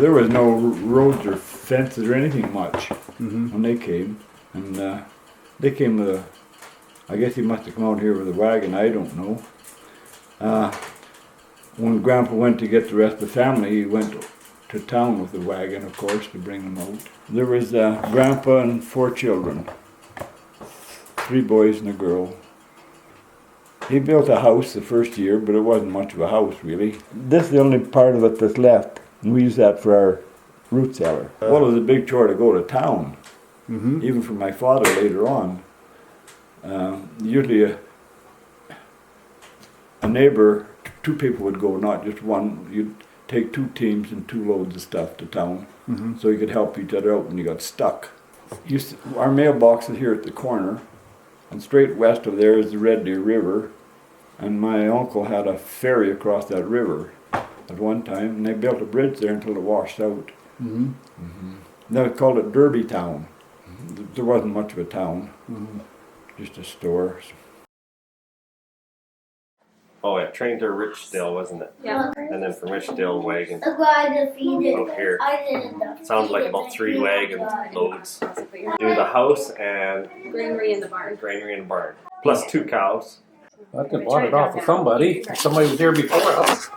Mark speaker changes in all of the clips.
Speaker 1: there was no roads or fences or anything much when they came. And they came with a, I guess he must have come out here with a wagon, I don't know. When Grandpa went to get the rest of the family, he went to town with the wagon, of course, to bring them out. There was Grandpa and 4 children, 3 boys and a girl. He built a house the first year, but it wasn't much of a house, really. This is the only part of it that's left, and we use that for our root cellar. Well, it was a big chore to go to town, even for my father later on. Usually a neighbor, 2 people would go, not just one. You'd take 2 teams and 2 loads of stuff to town, so you could help each other out when you got stuck. Our mailbox is here at the corner, and straight west of there is the Red Deer River, and my uncle had a ferry across that river at one time, and they built a bridge there until it washed out. They called it Derby Town. There wasn't much of a town, just a store.
Speaker 2: Oh, yeah, train to Richdale, wasn't it?
Speaker 3: Yeah.
Speaker 2: And then from Richdale, wagon
Speaker 3: I
Speaker 2: out here. Sounds like about 3 wagon loads. Do the house and
Speaker 3: Granary in the barn.
Speaker 2: granary and barn. Plus 2 cows.
Speaker 4: I could bought it off of somebody. Somebody was there before us.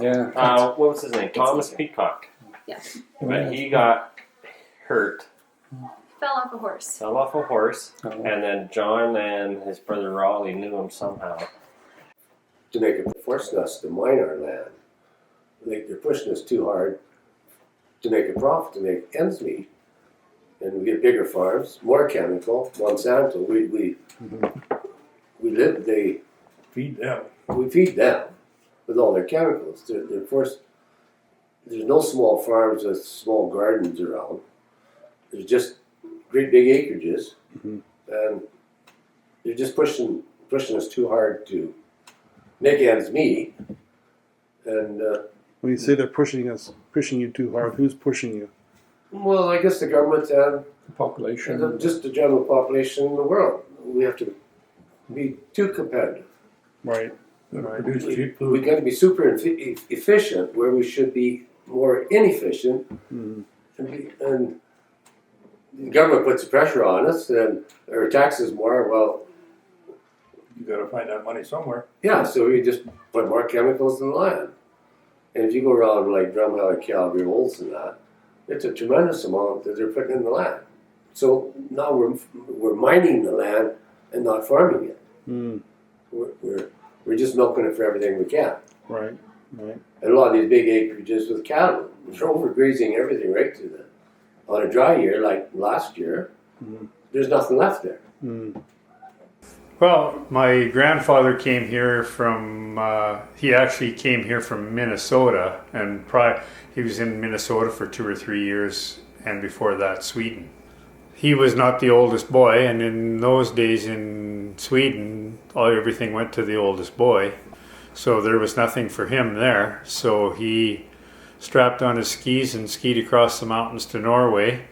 Speaker 4: Yeah.
Speaker 2: What was his name? Thomas Peacock.
Speaker 3: Yeah.
Speaker 2: But he got hurt,
Speaker 3: Fell off a horse.
Speaker 2: fell off a horse,
Speaker 4: Oh.
Speaker 2: and then John and his brother Raleigh knew him somehow.
Speaker 5: They're forcing us to mine our land. They're pushing us too hard to make a profit, to make ends meet. And we get bigger farms, more chemical, Monsanto. We live,
Speaker 1: Feed them.
Speaker 5: we feed them with all their chemicals. They're forced. There's no small farms with small gardens around. There's just great big acreages, and they're just pushing us too hard to make ends meet. And
Speaker 6: When you say they're pushing you too hard, who's pushing you?
Speaker 5: well, I guess the government and
Speaker 4: Population.
Speaker 5: just the general population in the world. We have to be too competitive.
Speaker 6: Right.
Speaker 1: Produce cheap
Speaker 5: We
Speaker 1: food.
Speaker 5: got to be super efficient where we should be more inefficient. And the government puts the pressure on us, and our taxes more. Well,
Speaker 1: You gotta find that money somewhere.
Speaker 5: yeah, so we just put more chemicals in the land. And if you go around like Drumheller, Calgary, Olds, and that, it's a tremendous amount that they're putting in the land. So now we're mining the land and not farming it. We're just milking it for everything we can.
Speaker 6: Right. Right.
Speaker 5: And a lot of these big acreages with cattle, they're overgrazing everything right to the. On a dry year like last year, there's nothing left there.
Speaker 7: Well, my grandfather came here from, he actually came here from Minnesota, and he was in Minnesota for 2 or 3 years, and before that, Sweden. He was not the oldest boy, and in those days in Sweden, everything went to the oldest boy, so there was nothing for him there. So he strapped on his skis and skied across the mountains to Norway,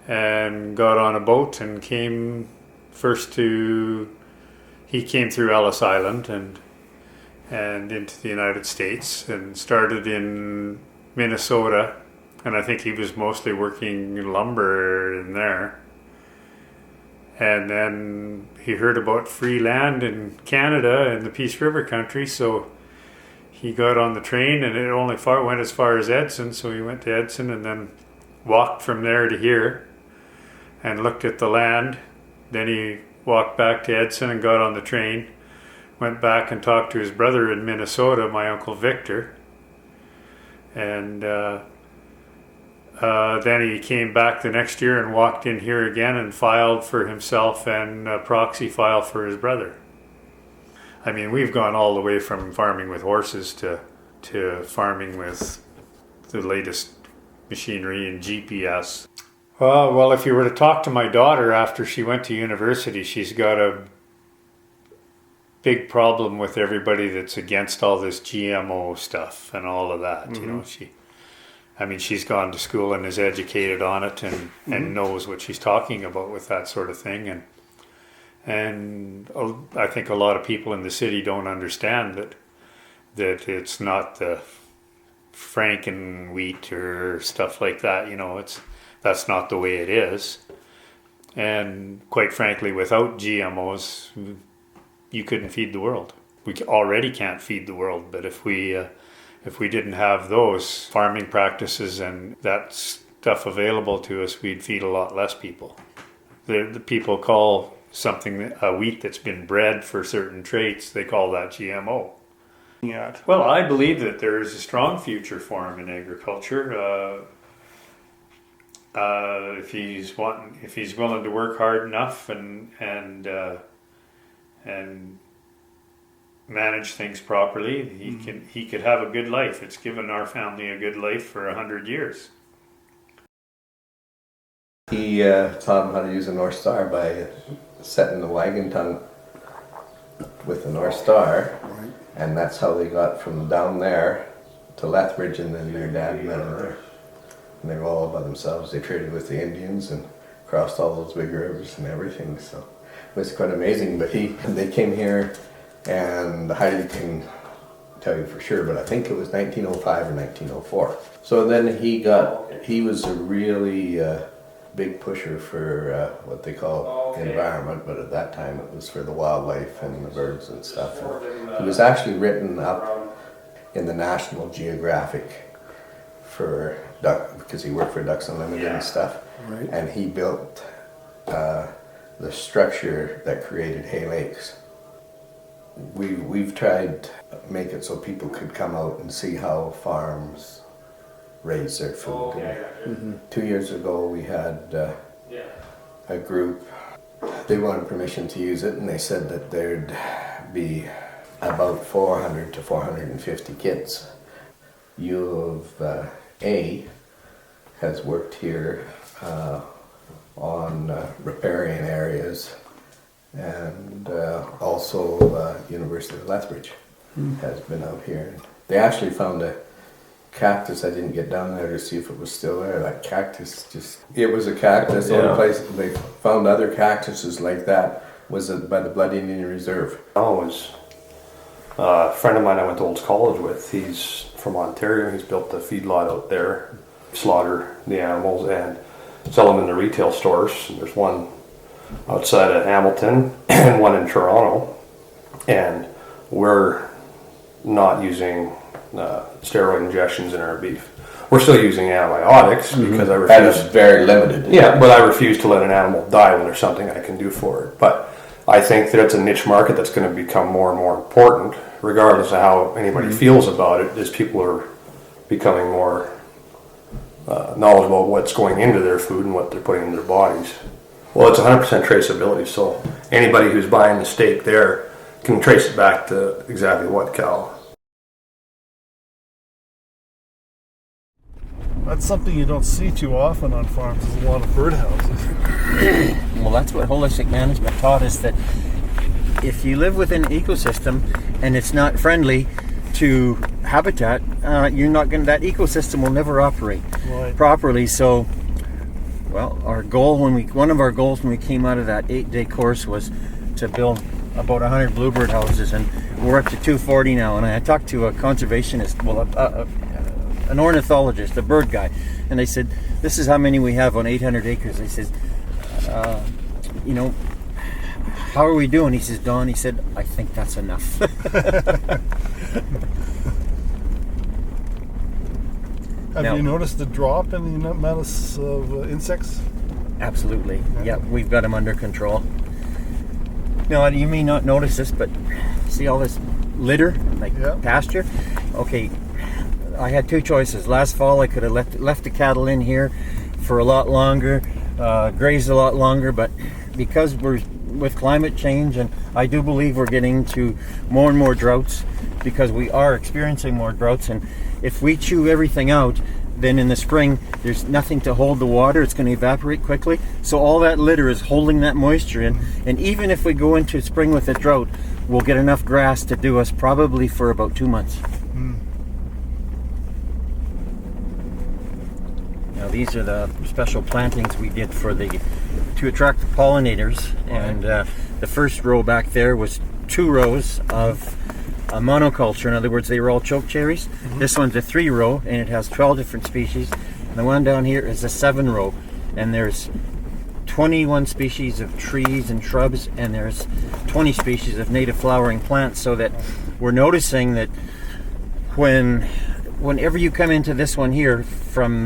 Speaker 7: and got on a boat and came he came through Ellis Island and into the United States, and started in Minnesota, and I think he was mostly working lumber in there. And then he heard about free land in Canada and the Peace River country, so he got on the train, and it only went as far as Edson, so he went to Edson and then walked from there to here and looked at the land. Then he walked back to Edson and got on the train, went back and talked to his brother in Minnesota, my Uncle Victor. And then he came back the next year and walked in here again and filed for himself and a proxy file for his brother. I mean, we've gone all the way from farming with horses to farming with the latest machinery and GPS. Well, if you were to talk to my daughter after she went to university, she's got a big problem with everybody that's against all this GMO stuff and all of that. You know, she's gone to school and is educated on it and knows what she's talking about with that sort of thing. And I think a lot of people in the city don't understand that it's not the Franken wheat or stuff like that. That's not the way it is. And quite frankly, without GMOs, you couldn't feed the world. We already can't feed the world, but if we didn't have those farming practices and that stuff available to us, we'd feed a lot less people. The people call something a wheat that's been bred for certain traits, they call that GMO.
Speaker 6: Yeah.
Speaker 7: Well, I believe that there is a strong future for him in agriculture. If he's willing to work hard enough and manage things properly, he could have a good life. It's given our family a good life for 100 years.
Speaker 8: He taught him how to use a North Star by setting the wagon tongue with the North Star, and that's how they got from down there to Lethbridge, and then their dad met him there. And they were all by themselves. They traded with the Indians and crossed all those big rivers and everything, so it was quite amazing. But they came here, and Heidi can tell you for sure, but I think it was 1905 or 1904. So then he was a really big pusher for what they call the environment, but at that time it was for the wildlife and the birds and stuff. And he was actually written up in the National Geographic for duck, because he worked for Ducks Unlimited and stuff.
Speaker 1: Right.
Speaker 8: And he built the structure that created Hay Lakes. We've tried to make it so people could come out and see how farms raise their food. 2 years ago we had a group, they wanted permission to use it, and they said that there'd be about 400 to 450 kids. U of A has worked here on riparian areas, and also University of Lethbridge has been out here. They actually found a cactus. I didn't get down there to see if it was still there. That cactus it was a cactus. The only place they found other cactuses like that was by the Blood Indian Reserve.
Speaker 9: Was a friend of mine I went to Olds College with. He's from Ontario. He's built a feedlot out there, slaughter the animals and sell them in the retail stores. And there's one outside of Hamilton and one in Toronto. And we're not using steroid injections in our beef. We're still using antibiotics because I refuse.
Speaker 8: That is very limited.
Speaker 9: Yeah, but I refuse to let an animal die when there's something I can do for it. But I think that it's a niche market that's going to become more and more important, regardless of how anybody feels about it, as people are becoming more knowledgeable about what's going into their food and what they're putting in their bodies. Well, it's 100% traceability, so anybody who's buying the steak there can trace it back to exactly what cow.
Speaker 6: That's something you don't see too often on farms. There's a lot of birdhouses.
Speaker 10: Well, that's what holistic management taught us, that if you live within an ecosystem and it's not friendly to habitat, you're not going. That ecosystem will never operate properly. So, well, one of our goals when we came out of that 8-day course was to build about 100 bluebird houses, and we're up to 240 now. And I talked to a conservationist, an ornithologist, a bird guy, and they said, this is how many we have on 800 acres. They said, how are we doing? He says, Don, he said, I think that's enough.
Speaker 6: Have you noticed the drop in the amount of insects?
Speaker 10: Absolutely. Yeah, we've got them under control. Now, you may not notice this, but see all this litter, pasture? Okay, I had two choices. Last fall, I could have left the cattle in here for a lot longer, grazed a lot longer, but because we're with climate change, and I do believe we're getting to more and more droughts, because we are experiencing more droughts, and if we chew everything out, then in the spring there's nothing to hold the water. It's going to evaporate quickly, so all that litter is holding that moisture in, and even if we go into spring with a drought, we'll get enough grass to do us probably for about 2 months. Now these are the special plantings we did to attract the pollinators, and the first row back there was 2 rows of a monoculture. In other words, they were all choke cherries. This one's a 3-row, and it has 12 different species. And the one down here is a 7-row, and there's 21 species of trees and shrubs, and there's 20 species of native flowering plants. So that we're noticing that whenever you come into this one here from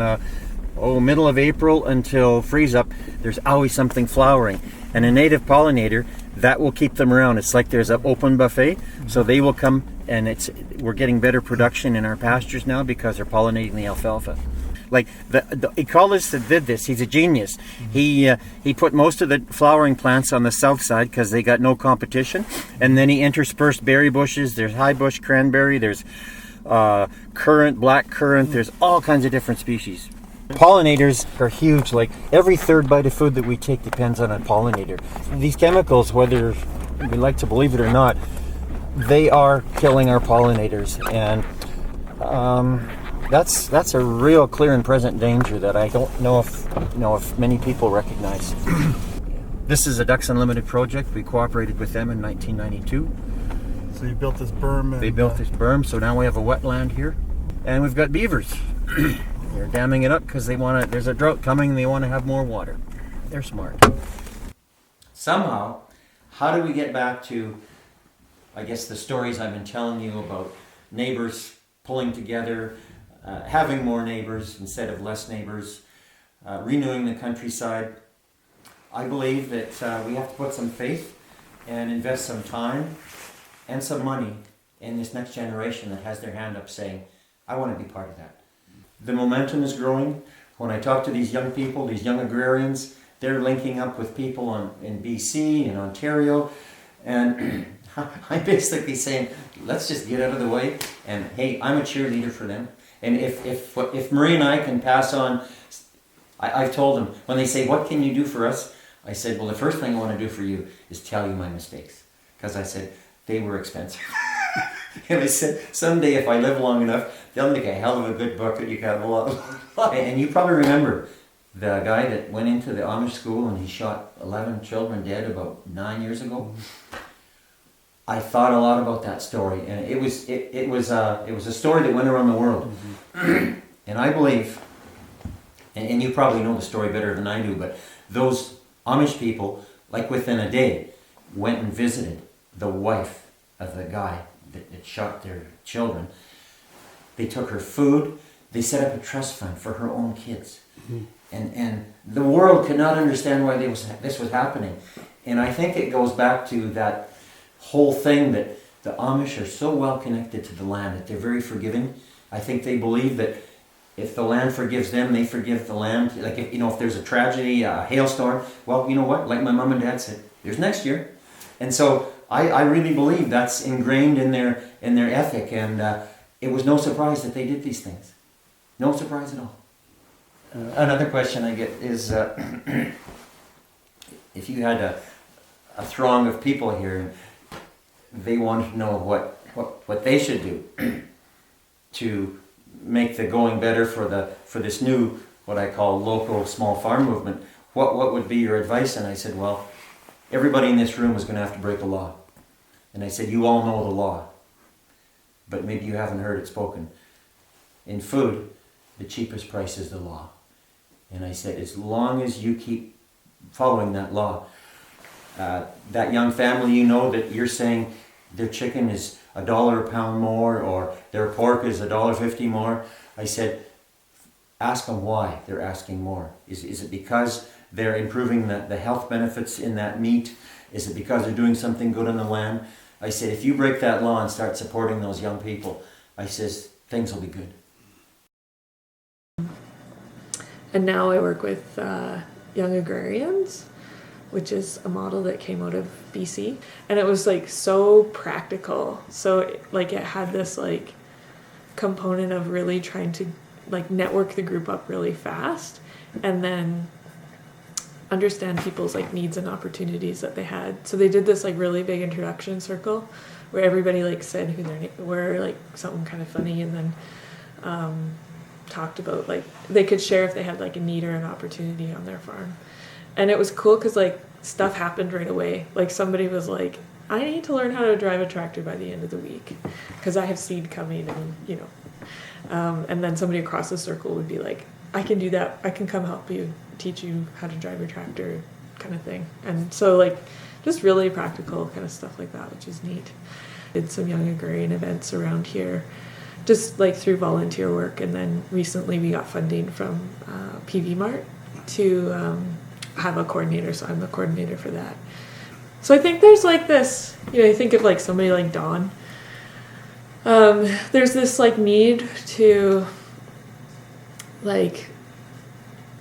Speaker 10: middle of April until freeze up, there's always something flowering. And a native pollinator, that will keep them around. It's like there's an open buffet, so they will come, and we're getting better production in our pastures now because they're pollinating the alfalfa. Like the ecologist that did this, he's a genius. He put most of the flowering plants on the south side because they got no competition, and then he interspersed berry bushes. There's high bush cranberry, there's currant, black currant, there's all kinds of different species. Pollinators are huge. Like every third bite of food that we take depends on a pollinator. These chemicals, whether we like to believe it or not, they are killing our pollinators, and that's a real clear and present danger that I don't know if many people recognize. This is a Ducks Unlimited project. We cooperated with them in 1992.
Speaker 6: So you built this berm.
Speaker 10: They built this berm, so now we have a wetland here, and we've got beavers. They're damming it up because there's a drought coming and they want to have more water. They're smart. Somehow, how do we get back to, I guess, the stories I've been telling you about neighbors pulling together, having more neighbors instead of less neighbors, renewing the countryside? I believe that we have to put some faith and invest some time and some money in this next generation that has their hand up saying, I want to be part of that. The momentum is growing. When I talk to these young people, these young agrarians, they're linking up with people in BC and Ontario, and I'm basically saying, let's just get out of the way, and hey, I'm a cheerleader for them. And if Marie and I can pass on, I've told them, when they say, what can you do for us? I said, well, the first thing I want to do for you is tell you my mistakes. Because I said, they were expensive. And I said, someday if I live long enough, they'll make a hell of a good book that you can have a lot. And you probably remember the guy that went into the Amish school and he shot 11 children dead about 9 years ago. I thought a lot about that story, and it was a story that went around the world. And I believe, and you probably know the story better than I do, but those Amish people, like within a day, went and visited the wife of the guy that shot their children. They took her food. They set up a trust fund for her own kids. And the world could not understand why this was happening. And I think it goes back to that whole thing that the Amish are so well connected to the land that they're very forgiving. I think they believe that if the land forgives them, they forgive the land. Like if there's a tragedy, a hailstorm, well, you know what? Like my mom and dad said, there's next year. And so I really believe that's ingrained in their ethic, and it was no surprise that they did these things. No surprise at all. Another question I get is, if you had a throng of people here, and they wanted to know what they should do to make the going better for this new, what I call local small farm movement, what would be your advice? And I said, well, everybody in this room is going to have to break the law. And I said, you all know the law, but maybe you haven't heard it spoken. In food, the cheapest price is the law. And I said, as long as you keep following that law, that young family, you know, that you're saying their chicken is $1 a pound more, or their pork is $1.50 more. I said, ask them why they're asking more. Is it because they're improving the health benefits in that meat? Is it because they're doing something good on the land? I said, if you break that law and start supporting those young people, I says, things will be good.
Speaker 11: And now I work with Young Agrarians, which is a model that came out of BC. And it was like so practical. So like it had this like component of really trying to like network the group up really fast and then understand people's like needs and opportunities that they had. So they did this like really big introduction circle where everybody like said who they were, like something kind of funny, and then talked about like they could share if they had like a need or an opportunity on their farm. And it was cool because like stuff happened right away. Like somebody was like, I need to learn how to drive a tractor by the end of the week because I have seed coming and, you know. And then somebody across the circle would be like, I can do that. I can come help you, teach you how to drive your tractor kind of thing. And so like just really practical kind of stuff like that, which is neat. Did some young agrarian events around here, just like through volunteer work. And then recently we got funding from PV Mart to have a coordinator. So I'm the coordinator for that. So I think there's like this, you know, you think of like somebody like Dawn. There's this like need to like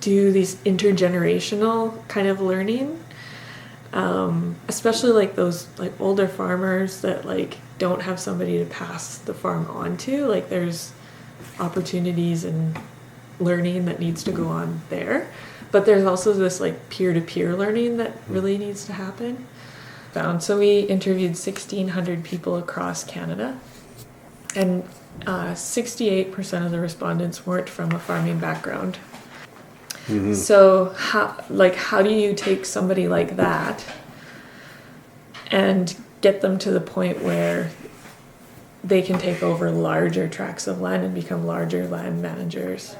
Speaker 11: do these intergenerational kind of learning, especially like those like older farmers that like don't have somebody to pass the farm on to. Like there's opportunities and learning that needs to go on there, but there's also this like peer-to-peer learning that really needs to happen. So we interviewed 1,600 people across Canada, and 68% of the respondents weren't from a farming background. Mm-hmm. So how do you take somebody like that and get them to the point where they can take over larger tracts of land and become larger land managers?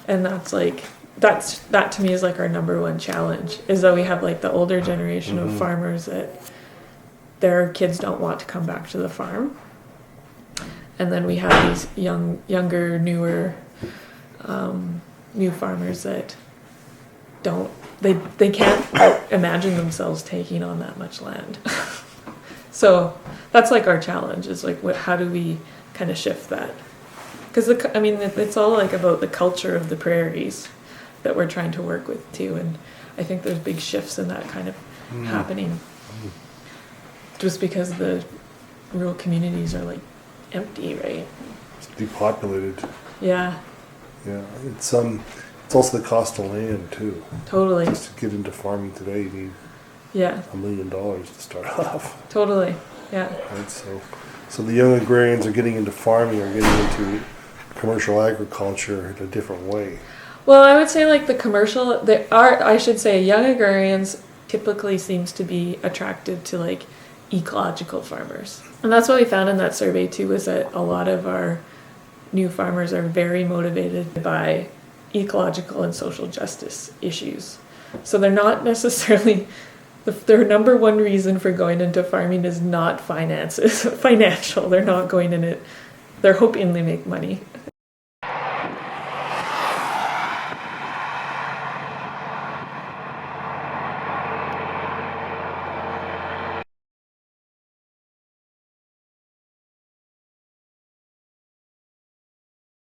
Speaker 11: And that to me is like our number one challenge, is that we have like the older generation of farmers that their kids don't want to come back to the farm. And then we have these younger, newer, new farmers that they can't imagine themselves taking on that much land. So that's like our challenge, is like how do we kind of shift that? Because it's all like about the culture of the prairies that we're trying to work with too, and I think there's big shifts in that kind of happening, just because the rural communities are like empty, right?
Speaker 6: It's depopulated.
Speaker 11: Yeah.
Speaker 6: Yeah, it's also the cost of land too.
Speaker 11: Totally.
Speaker 6: Just to get into farming today, you need $1 million to start off.
Speaker 11: Totally. Yeah.
Speaker 6: Right. So the young agrarians are getting into farming, or getting into commercial agriculture in a different way.
Speaker 11: Well, I would say like young agrarians typically seems to be attracted to like ecological farmers. And that's what we found in that survey too, was that a lot of our new farmers are very motivated by ecological and social justice issues. So they're not necessarily, their number one reason for going into farming is not financial. They're not going in it, they're hoping they make money.